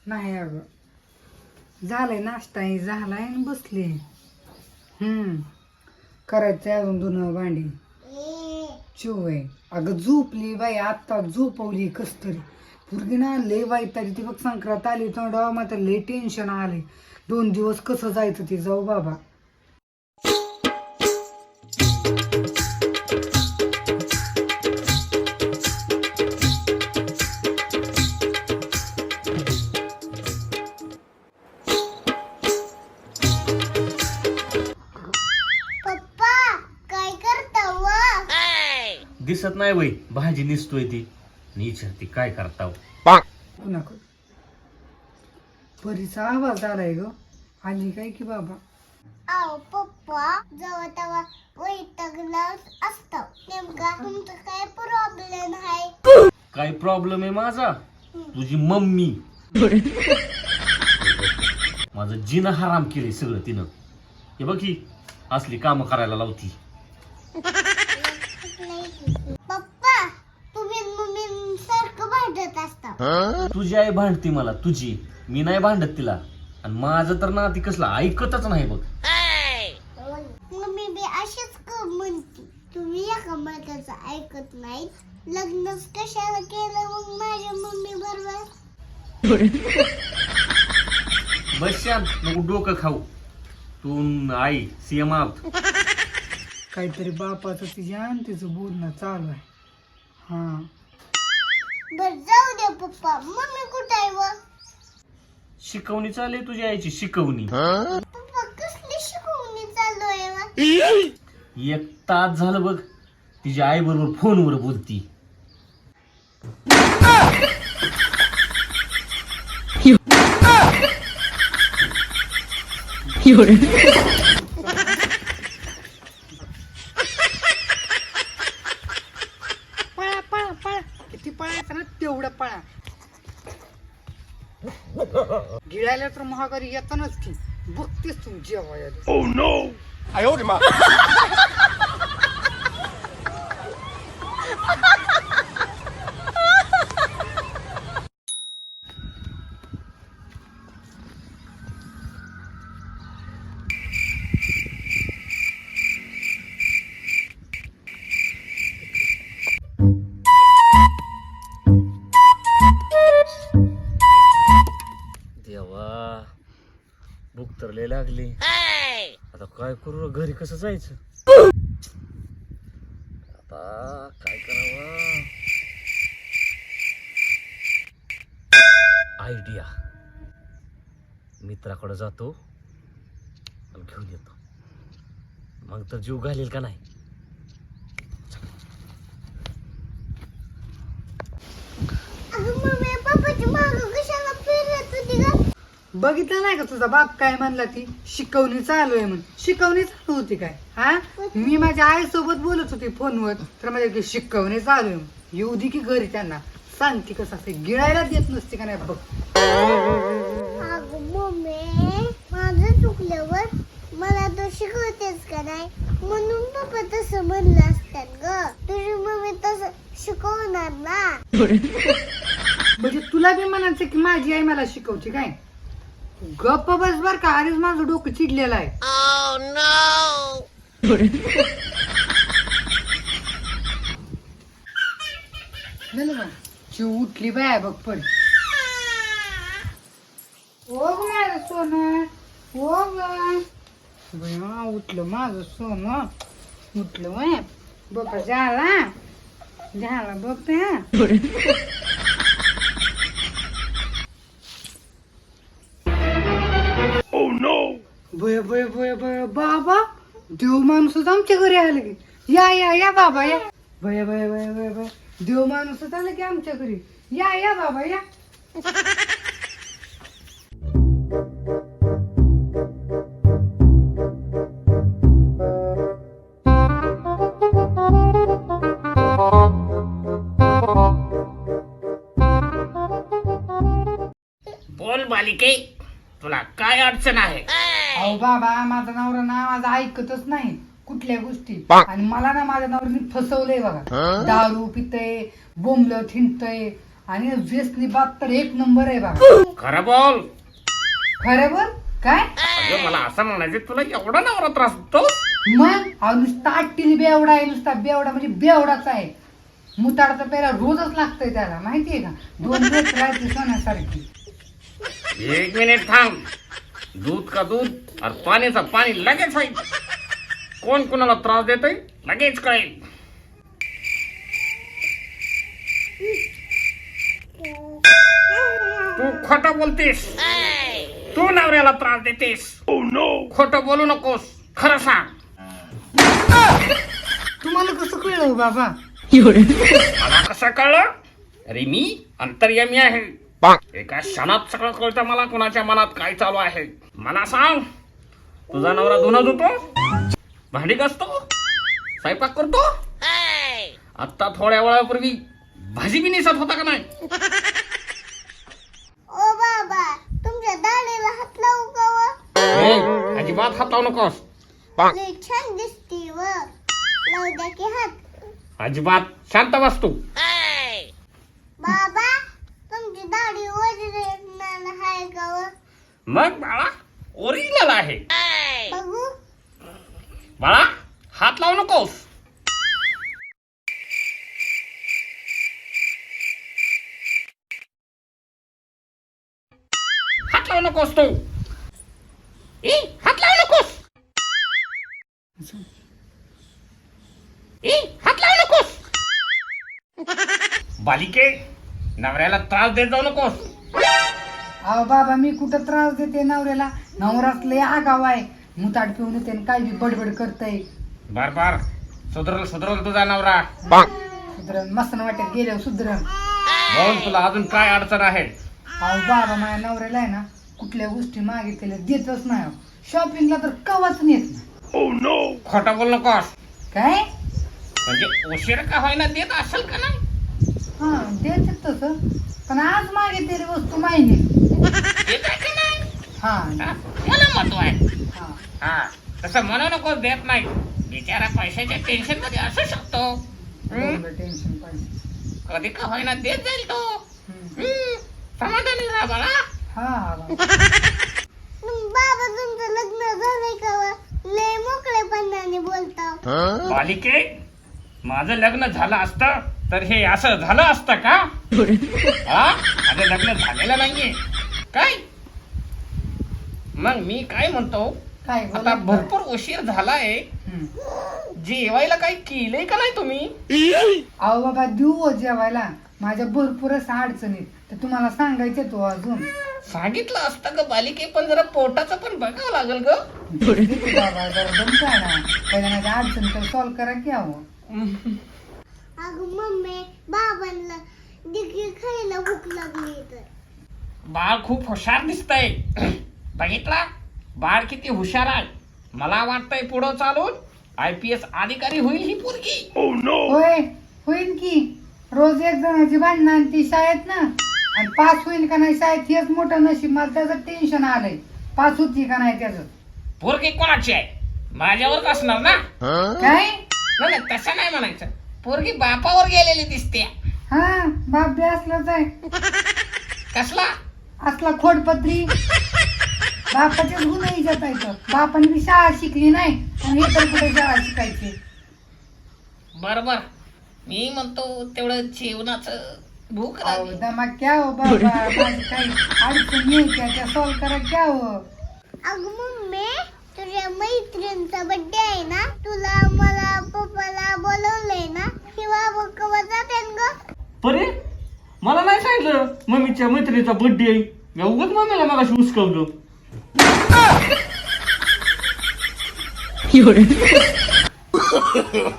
नाही अगं, झालंय नाश्ताही झालाय आणि बसले. करायचंय अजून धुणं भांडी. चिवय अगं झोपली बाई, आता झोपवली कस तरी. पुरगी ना लय वाईट ती बघ, संक्रांत आली तोंडावर मात्र लय टेन्शन आले. 2 दिवस कसं जायचं ते जाऊ बाबा. दिसत नाही बाई, भाजी निसतोय ती. ती काय करताव. कुणाक परीचा आवाज आलाय ग, आली काय की बाबा. आओ पप्पा, जेव्हा तेव्हा वैतागला असतो. नेमका तुमचा काय प्रॉब्लेम आहे? काय प्रॉब्लेम आहे माझा? तुझी मम्मी माझं जिना हराम केले सगळं तिनं. हे बघ ही असली काम करायला लावती. पप्पा, तुम्ही मम्मी सारखं भांडत असता. तुझी आई भांडती मला, तुझी. मी नाही भांडत तिला. आणि माझं तर ना ती कसलं ऐकतच नाही बघ. मम्मी बी अशीच म्हणते. तुम्ही एकामेकाचं ऐकत नाही. लग्नच कशाला केलं मग माझ्या मम्मी बरोबर? बस शांत, नको डोकं खाऊ. तू आई सीएम आउट. काहीतरी बापाचं तिच्या आणि तिचं बोलणं चालू आहे. हा बर जाऊ दे पप्पा. मम्मी कुठे आहे व? शिकवणी चालली तुझ्या आईची, शिकवणी. पप्पा कसली शिकवणी चालू आहे व? 1 तास झालं बघ तिच्या आई बरोबर फोनवर बोलती. पळा पळा पळा, किती पळायचं ना तेवढं पळा. गिळायला तर महागारी येतानाच की बघतेस तू जेवायला. Oh no! देवा, भूक तर लय लागली. आता काय करू, घरी कसं जायचं? आता काय करावं? आयडिया. मित्राकडे जातो आणि घेऊन येतो. मग तर जीव घालेल का नाही. अगं मम्मी, पप्पाची मागं कशाला फिरत होती ग? बघितलं नाही का तुझा बाप काय म्हणला, ती शिकवणी चालू आहे म्हणून. शिकवणी चालू होती काय? हा, मी माझ्या आईसोबत बोलत होती फोनवर, तर माझ्या शिकवणी चालू आहे म्हणून. येऊ दे की घरी, त्यांना सांगते कसं असते. गिळायला देत नसते का नाही बघ. अगं मम्मी, माझं चुकल्यावर मला तो शिकवतेस का नाही, म्हणून पप्पा तसं म्हणलं असतात ग. तुझी मम्मी तसं शिकवणार ना. म्हणजे तुला बी म्हणायचं की माझी आई मला शिकवते काय? गप्प बस बर का, आधीच माझं डोकं चिडलेलं आहे. चिव उठली बाय बघ पण. हो ग माझं सोनं, हो ग बया, उठलं माझं सोनं, उठलं वय बघ. झाला झाला बघ. Oh no! भय भय भय भय बाबा, देव माणूसच आमच्या घरी आले की. या या या बाबा या. भय भय भय भय भय, देव माणूसच आलं की आमच्या घरी. या या बाबा या. बोल बालिके, तुला काय अडचण आहे? अहो बाबा, माझा नवरा ना माझं ऐकतच नाही कुठल्या गोष्टी. आणि मला ना माझ्या नवऱ्याने फसवलंय बघा. दारू पिते, बोंबलं थिंडतय आणि व्यसनी बाप तर एक नंबर आहे बाबा. खरं बोल. खरं बोल. काय अगं मला असं म्हणायचं तुला एवढा नवरा त्रास होतो. मग अहो नुसता आट्टीने बेवडा आहे, नुसता बेवडा म्हणजे बेवडाच आहे. मुताड तर पहिला रोजच लागतंय त्याला माहितीये का. 2 दिवस राहायची सोन्यासारखी. 1 मिनिट थांब. दूध का दूध और पाण्याचं पाणी लगेच होईल. कोण कोणाला त्रास देतोय लगेच कळेल. तू खोटं बोलतेस. तू नवऱ्याला त्रास देतेस. Oh no! खोटं बोलू नकोस. खरं सांग. तुम्हाला कसं कळलं बाबा. मला कसं कळलं. अरे मी अंतर्यामी आहे. एका क्षणात सगळं कळतं मला कोणाच्या मनात काय चालू आहे. मला सांग, तुझा नवरा धुणं धुतो, भांडी घासतो, स्वयंपाक करतो. आता थोड्या वेळापूर्वी भाजी बी नेसत होता का नाही. ओ बाबा तुमच्या दाढीला हात लावू का व? ए, अजिबात हात लावू नकोस. लय छान दिसती व. लावू द्या की हात. अजिबात शांत बस तू. बाबा तुमची दाढी ओरिजिनल आहे का व? मग बाळा ओरिजिनल आहे. बघू. बाळा हात लावू नकोस. हात लावू नकोस तू. हात लावू नकोस. हात लावू नकोस. बालिके नवऱ्याला त्रास देत जाऊ नकोस. अहो बाबा मी कुठं त्रास देते नवऱ्याला. नवराच लय आगाव आहे. मुताड पिऊन येते आणि काय बी बडबड करतय. बार बार सुधरल सुधरल तुझा नवरा. सुधरण मस्त वाटत गेल्यावर सुधरण. बोल तुला अजून काय अडचण आहे. अहो बाबा माझ्या नवऱ्याला आहे ना कुठल्या गोष्टी मागितलेल्या देतच नाही. शॉपिंगला तर कवाच नेत नाही. Oh no! खोटं बोल नकोस. काय म्हणजे उशीर का होईना देत असेल का नाही. हा देत तसं पण आज मागितलेली वस्तू माहिती. देत आहे का नाही. हा हा, मला महत्व आहे. हा हा तसं म्हणू नकोस देत नाही. बिचारा पैशाच्या टेन्शन मध्ये असू शकतो. टेन्शन पाहिजे. कधी का होईना देत जाईल तो. हम्म. समाधानी राहा बाळा. हा हा बाबा. बाबा तुमचं लग्न झालंय का व? लय मोकळेपणाने बोलता. बालिके माझं लग्न झालं असतं तर हे असं झालं असतं का. हा माझं लग्न झालेलं नाहीये काय. मग मी काय म्हणतो काय आता बोला. भरपूर उशीर झालाय. हम्म. जेवायला काही केलंय का नाही तुम्ही. अहो बाबा देऊ हो जेवायला. माझ्या भरपूरच अडचणीत तर तुम्हाला सांगायचं तो अजून. सांगितलं असतं ग बालिके पण जरा पोटाचं पण बघावं लागेल ग. देते बाबा जरा दम काढा. पहिल्या माझ्या अडचणी तर सॉल्व करा की अहो. अगं मम्मी बाबांना डिग्री खायला भूक लागली तर. बाळ खूप हुशार दिसतंय. बघितला बाळ किती हुशार आहे. मला वाटतंय पुढं चालून IPS अधिकारी होईल ही पोरगी. Oh no! होय होईल की. रोज एक जणांची भांडणं आणि ती शाळेत ना. आणि पास होईल का नाही शाळेत हेच मोठं नशीब. मला त्याचं टेन्शन आलंय. पास होती का नाही त्याचं. पोरगी कोणाची आहे माझ्यावर असणार ना. काय नाही तसं नाही म्हणायचं. पोरगी बापावर गेलेली दिसते. हा बाप बी असलाच आहे. कसला असला खोडपत्री. बापाच्याच गुन्हा हिच्यात आहे. बापाने बी शाळा शिकली नाही आणि हे तर कुठे शाळा शिकायची. बरोबर मी म्हणतो तेवढं जेवणाचं भूक अहो लागली. दमा क्या हो बाबा. माझी काही अडचण येत्या त्या सॉल्व करा क्या हो. अगं मम्मी तुझ्या मैत्रिणीचा बर्थडे आहे ना. तुला मला पप्पाला बोलवलंय ना. ही बाबा कवा जाते ग. परे मला नाही सांगितलं मम्मीच्या मैत्रिणीचा बर्थडे आहे. मी उगाच मम्मीला मगाशी उचकवलं.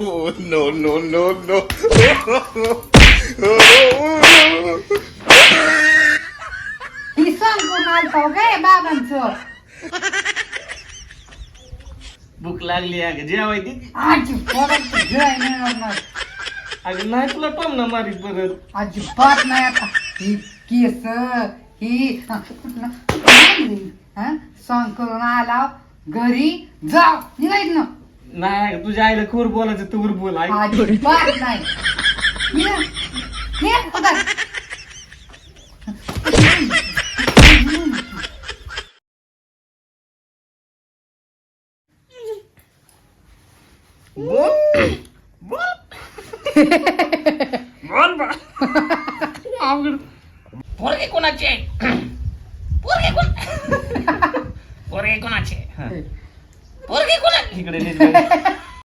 Oh no no no no! ही सॉल्व करून आलता हो काय बाबांचं. भूक लागली अगं जेवाय ती. अजिबात गिळाय नाही लागणार. अगं नाही तुला टोमना मारीत परत. अजिबात नाही आता. ही केस ही सॉंग करून आला घरी जा निघायच ना. नाही तुझ्या आईला खोर बोलायचं तूर बोल. अजिबात नाही. निघ, पगार. बोल बोल बोल बा अवघड. पोरगे कोणाचे पोरगे कोण पोरगे कोणाचे पोरगे कोणा इकडे नीट बघ.